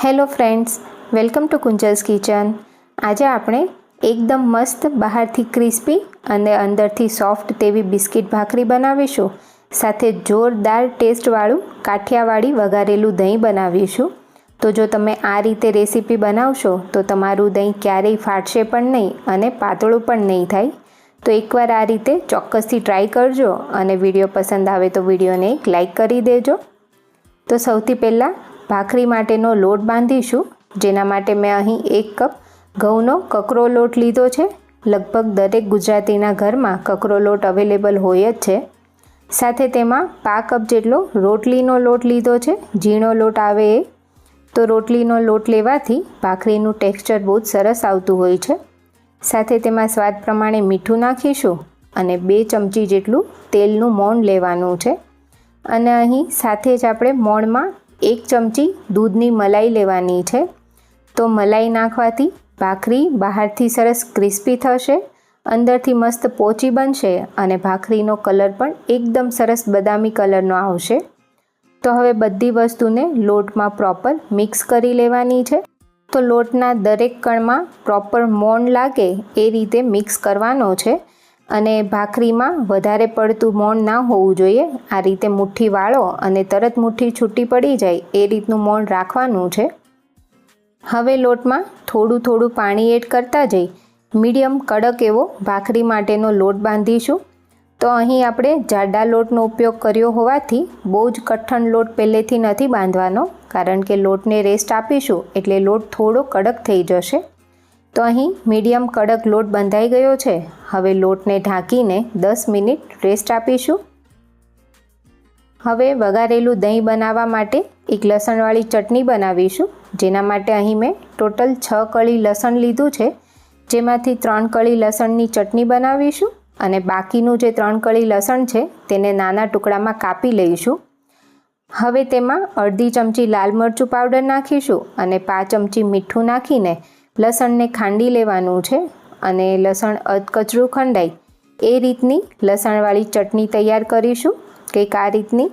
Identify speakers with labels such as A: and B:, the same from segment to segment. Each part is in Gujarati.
A: Hello friends, welcome to Kunjal's kitchen. આજે આપણે એકદમ મસ્ત બહારથી ક્રિસ્પી અને અંદરથી સોફ્ટ તેવી બિસ્કિટ ભાખરી બનાવીશું। સાથે જોરદાર ટેસ્ટવાળું કાઠિયાવાડી વઘારેલું દહીં બનાવીશું। તો જો તમે આ રીતે રેસીપી બનાવશો તો તમારું દહીં ક્યારેય ફાટશે પણ નહીં અને પાતળું પણ નહીં થાય। તો એકવાર આ રીતે ચોક્કસથી ટ્રાય કરજો અને વિડીયો પસંદ આવે તો વિડીયોને એક લાઇક કરી દેજો। તો સૌથી પહેલાં ભાખરી માટેનો લોટ બાંધીશું, જેના માટે મેં અહીં 1 કપ ઘઉંનો કકરો લોટ લીધો છે। લગભગ દરેક ગુજરાતીના ઘરમાં કકરો લોટ અવેલેબલ હોય જ છે। સાથે તેમાં 1/2 કપ જેટલો રોટલીનો લોટ લીધો છે, ઝીણો લોટ આવે એ। તો રોટલીનો લોટ લેવાથી ભાખરીનું ટેક્સચર બહુ જ સરસ આવતું હોય છે। સાથે તેમાં સ્વાદ પ્રમાણે મીઠું નાખીશું અને 2 ચમચી જેટલું તેલનું મોણ લેવાનું છે। અને અહીં સાથે જ આપણે મોણમાં 1 ચમચી દૂધની મલાઈ લેવાની છે। તો મલાઈ નાખવાથી ભાખરી બહારથી સરસ ક્રિસ્પી થશે, અંદરથી મસ્ત પોચી બનશે અને ભાખરીનો કલર પણ એકદમ સરસ બદામી કલરનો આવશે। તો હવે બધી વસ્તુને લોટમાં પ્રોપર મિક્સ કરી લેવાની છે। તો લોટના દરેક કણમાં પ્રોપર મોણ લાગે એ રીતે મિક્સ કરવાનો છે અને ભાખરીમાં વધારે પડતું મોણ ના હોવું જોઈએ। આ રીતે મુઠ્ઠી વાળો અને તરત મુઠ્ઠી છૂટી પડી જાય એ રીતનું મોણ રાખવાનું છે। હવે લોટમાં થોડું પાણી એડ કરતા જઈ મીડિયમ કડક એવો ભાખરી માટેનો લોટ બાંધીશું। તો અહીં આપણે જાડા લોટનો ઉપયોગ કર્યો હોવાથી બહુ જ કઠણ લોટ પહેલેથી નથી બાંધવાનો, કારણ કે લોટને રેસ્ટ આપીશું એટલે લોટ થોડો કડક થઈ જશે। તો અહીં મીડિયમ કડક લોટ બંધાઈ ગયો છે। હવે લોટને ઢાંકીને 10 મિનિટ રેસ્ટ આપીશું। હવે વઘારેલું દહીં બનાવવા માટે એક લસણવાળી ચટણી બનાવીશું, જેના માટે અહીં મેં ટોટલ 6 કળી લસણ લીધું છે, જેમાંથી 3 કળી લસણની ચટણી બનાવીશું અને બાકીનું જે 3 કળી લસણ છે તેને નાના ટુકડામાં કાપી લઈશું। હવે તેમાં અડધી ચમચી લાલ મરચું પાવડર નાખીશું અને 5 ચમચી મીઠું નાખીને લસણને ખાંડી લેવાનું છે અને લસણ અધકચરું ખંડાય એ રીતની લસણવાળી ચટણી તૈયાર કરીશું, કંઈક આ રીતની।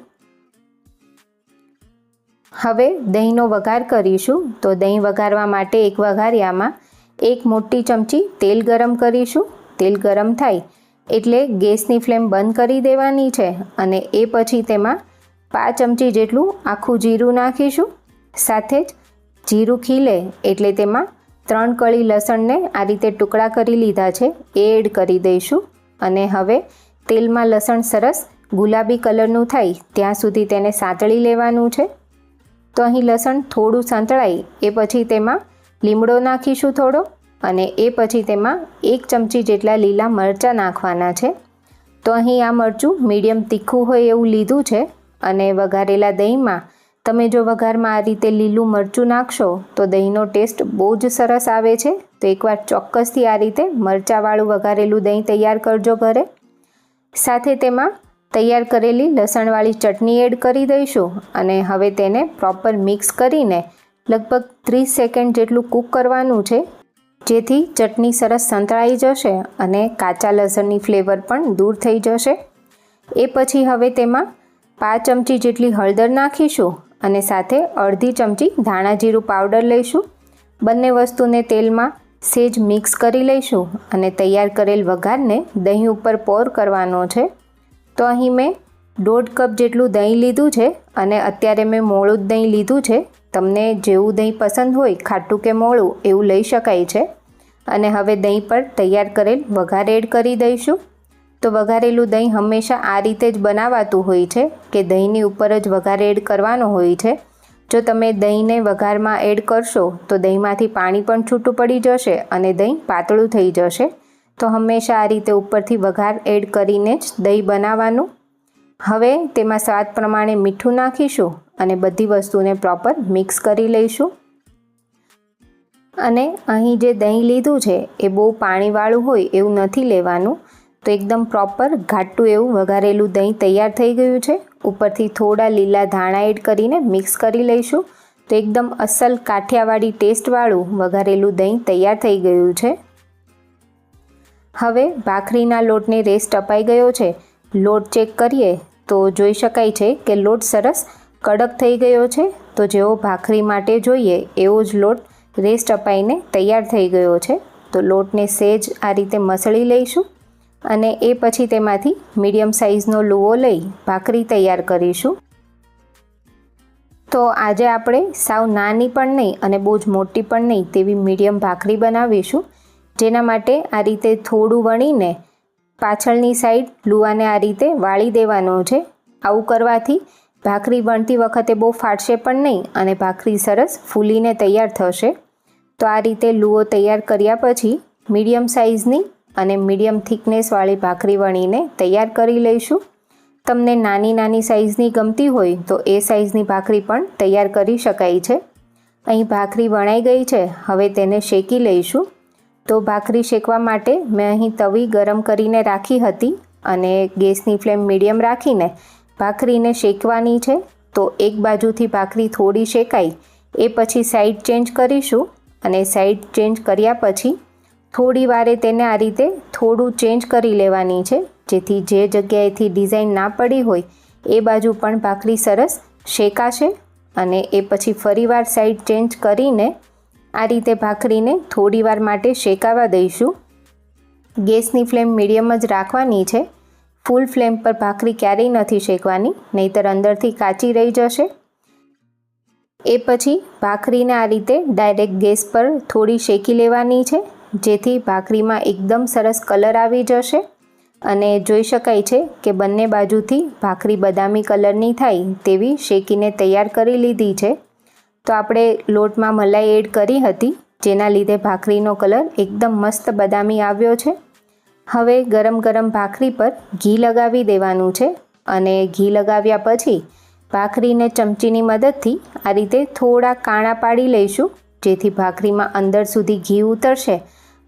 A: હવે દહીંનો વઘાર કરીશું। તો દહીં વઘારવા માટે એક વઘારિયામાં 1 મોટી ચમચી તેલ ગરમ કરીશું। તેલ ગરમ થાય એટલે ગેસની ફ્લેમ બંધ કરી દેવાની છે અને એ પછી તેમાં 5 ચમચી જેટલું આખું જીરું નાખીશું। સાથે જ જીરું ખીલે એટલે તેમાં 3 કળી લસણને આ રીતે ટુકડા કરી લીધા છે એ એડ કરી દઈશું અને હવે તેલમાં લસણ સરસ ગુલાબી કલરનું થાય ત્યાં સુધી તેને સાંતળી લેવાનું છે। તો અહીં લસણ થોડું સાંતળાય એ પછી તેમાં લીમડો નાખીશું થોડો અને એ પછી તેમાં 1 ચમચી જેટલા લીલા મરચાં નાખવાના છે। તો અહીં આ મરચું મીડિયમ તીખું હોય એવું લીધું છે અને વઘારેલા દહીંમાં તમે જો વઘારમાં આ રીતે લીલું મરચું નાખશો તો દહીંનો ટેસ્ટ બહુ જ સરસ આવે છે। તો એકવાર ચોક્કસથી આ રીતે મરચાંવાળું વઘારેલું દહીં તૈયાર કરજો ઘરે। સાથે તેમાં તૈયાર કરેલી લસણવાળી ચટણી એડ કરી દઈશું અને હવે તેને પ્રોપર મિક્સ કરીને લગભગ 30 સેકન્ડ જેટલું કૂક કરવાનું છે, જેથી ચટણી સરસ સંતળાઈ જશે અને કાચા લસણની ફ્લેવર પણ દૂર થઈ જશે। એ પછી હવે તેમાં 5 ચમચી જેટલી હળદર નાખીશું અને સાથે અડધી ચમચી ધાણા જીરું પાવડર લઈશું। બંને વસ્તુને તેલમાં સેજ મિક્સ કરી લઈશું અને તૈયાર કરેલ વઘારને દહીં ઉપર પોર કરવાનો છે। તો અહીં મેં 1.5 કપ જેટલું દહીં લીધું છે અને અત્યારે મેં મોળું જ દહીં લીધું છે। તમને જેવું દહીં પસંદ હોય, ખાટું કે મોળું, એવું લઈ શકાય છે। અને હવે દહીં પર તૈયાર કરેલ વઘાર એડ કરી દઈશું। તો વઘારેલું દહીં હંમેશા આ રીતે જ બનાવાતું હોય છે કે દહીંની ઉપર જ વઘાર એડ કરવાનો હોય છે। જો તમે દહીંને વઘારમાં એડ કરશો તો દહીંમાંથી પાણી પણ છૂટું પડી જશે અને દહીં પાતળું થઈ જશે। તો હંમેશા આ રીતે ઉપરથી વઘાર એડ કરીને જ દહીં બનાવવાનું। હવે તેમાં સ્વાદ પ્રમાણે મીઠું નાખીશું અને બધી વસ્તુને પ્રોપર મિક્સ કરી લઈશું। અને અહીં જે દહીં લીધું છે એ બહુ પાણીવાળું હોય એવું નથી લેવાનું। તો એકદમ પ્રોપર ઘાટું એવું વઘારેલું દહીં તૈયાર થઈ ગયું છે। ઉપરથી થોડા લીલા ધાણા એડ કરીને મિક્સ કરી લઈશું। તો એકદમ અસલ કાઠિયાવાડી ટેસ્ટવાળું વઘારેલું દહીં તૈયાર થઈ ગયું છે। હવે ભાખરીના લોટને રેસ્ટ અપાઈ ગયો છે। લોટ ચેક કરીએ તો જોઈ શકાય છે કે લોટ સરસ કડક થઈ ગયો છે। તો તો જેવો ભાખરી માટે જોઈએ એવો જ લોટ રેસ્ટ અપાઈને તૈયાર થઈ ગયો છે. તો લોટને સહેજ આ રીતે મસળી લઈશું અને એ પછી તેમાંથી મીડિયમ સાઇઝનો લુઓ લઈ ભાખરી તૈયાર કરીશું. તો આજે આપણે સાવ નાની પણ નહીં અને બહુ જ મોટી પણ નહીં તેવી મીડિયમ ભાખરી બનાવીશું. જેના માટે આ રીતે થોડું વણીને પાછળની સાઈડ લુઆને આ રીતે વાળી દેવાનો છે. આવું કરવાથી ભાખરી વણતી વખતે બહુ ફાટશે પણ નહીં અને ભાખરી સરસ ફૂલીને તૈયાર થશે. તો આ રીતે લુઓ તૈયાર કર્યા પછી મીડિયમ સાઇઝની અને મીડિયમ થિકનેસવાળી ભાખરી વણીને તૈયાર કરી લઈશું. તમને નાની નાની સાઇઝની ગમતી હોય તો એ સાઇઝની ભાખરી પણ તૈયાર કરી શકાય છે. અહીં ભાખરી વણાઈ ગઈ છે, હવે તેને શેકી લઈશું. તો ભાખરી શેકવા માટે મેં અહીં તવી ગરમ કરીને રાખી હતી અને ગેસની ફ્લેમ મીડિયમ રાખીને ભાખરીને શેકવાની છે. તો એક બાજુથી ભાખરી થોડી શેકાઈ એ પછી સાઈડ ચેન્જ કરીશું અને સાઈડ ચેન્જ કર્યા પછી થોડી વારે તેને આ રીતે થોડું ચેન્જ કરી લેવાની છે, જેથી જે જગ્યાએથી ડિઝાઇન ના પડી હોય એ બાજુ પણ ભાખરી સરસ શેકાશે. અને એ પછી ફરીવાર સાઈડ ચેન્જ કરીને આ રીતે ભાખરીને થોડીવાર માટે શેકાવા દઈશું. ગેસની ફ્લેમ મીડિયમ જ રાખવાની છે. ફૂલ ફ્લેમ પર ભાખરી ક્યારેય નથી શેકવાની, નહીંતર અંદરથી કાચી રહી જશે. એ પછી ભાખરીને આ રીતે ડાયરેક્ટ ગેસ પર થોડી શેકી લેવાની છે, જેથી ભાખરીમાં એકદમ સરસ કલર આવી જશે. અને જોઈ શકાય છે કે બંને બાજુથી ભાખરી બદામી કલરની થાય તેવી શેકીને તૈયાર કરી લીધી છે. તો આપણે લોટમાં મલાઈ એડ કરી હતી, જેના લીધે ભાખરીનો કલર એકદમ મસ્ત બદામી આવ્યો છે. હવે ગરમ ગરમ ભાખરી પર ઘી લગાવી દેવાનું છે અને ઘી લગાવ્યા પછી ભાખરીને ચમચીની મદદથી આ રીતે થોડા કાણા પાડી લઈશું, જેથી ભાખરીમાં અંદર સુધી ઘી ઉતરશે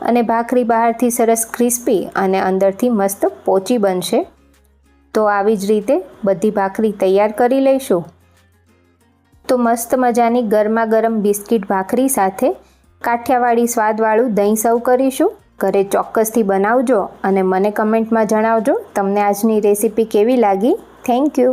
A: અને ભાખરી બહારથી સરસ ક્રિસ્પી અને અંદરથી મસ્ત પોચી બનશે. તો આવી જ રીતે બધી ભાખરી તૈયાર કરી લઈશું. તો મસ્ત મજાની ગરમા ગરમ બિસ્કિટ ભાખરી સાથે કાઠિયાવાડી સ્વાદવાળું દહીં સર્વ કરીશું. ઘરે ચોક્કસથી બનાવજો અને મને કમેન્ટમાં જણાવજો તમને આજની રેસીપી કેવી લાગી. Thank you.